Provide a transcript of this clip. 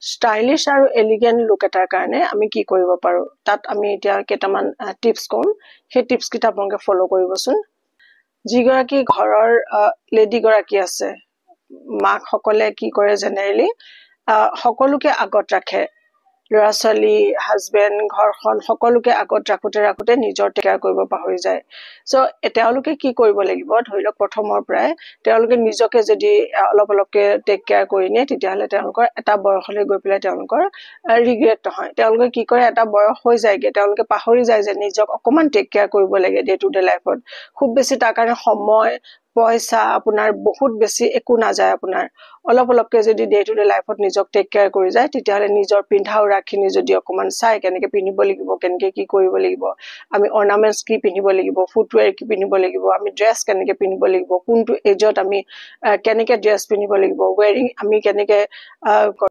stylish আৰু elegant look এটাৰ কাৰণে আমি কি কৰিব পাৰো তাত আমি এতিয়া কেইটামান টিপছ কম সেই টিপছ কিটা আপোনালোকে ফলো কৰিবচোন যিগৰাকী ঘৰৰ লেডি গৰাকী আছে মাক সকলে কি কৰে জেনেৰেলি সকলোকে আগত ৰাখে ল'ৰা ছোৱালী হাজবেণ্ড ঘৰখন সকলোকে আগত ৰাখোতে নিজৰ টেকাৰ কৰিব পাহৰি যায় সো তেওঁলোকে কি কৰিব লাগিব ধৰি লওক প্ৰথমৰ পৰাই তেওঁলোকে নিজকে যদি অলপকে টেক কেয়াৰ কৰি নিয়ে তেতিয়াহলে তেওঁলোকৰ এটা বয়সলৈ গৈ পেলাই তেওঁলোকৰ ৰিগ্ৰেট নহয় তেওঁলোকে কি কৰে এটা বয়স হৈ যায়গে তেওঁলোকে পাহৰি যায় যে নিজক অকমান টেক কেয়াৰ কৰিব লাগে ডে টু ডে লাইফত খুব বেছি তাৰ কাৰণে সময় পইচা আপোনাৰ বহুত বেছি একো নাযায় আপোনাৰ অলপকে যদি ডে টু ডে লাইফত নিজক টেক কেয়াৰ কৰি যায় তেতিয়াহলে নিজৰ পিন্ধাও ৰাখিনি যদি অকমান চাই কেনেকে পিন্ধিব লাগিব কেনেকে কি কৰিব লাগিব আমি অৰ্নামেন্টস কি পিন্ধিব লাগিব ফুটৱেৰ কি পিন্ধিব লাগিব আমি ড্ৰেছ কেনেকে পিন্ধিব লাগিব কোনটো এজত আমি কেনেকে ড্ৰেছ পিন্ধিব লাগিব ওয়্যাৰিং আমি কেনেকে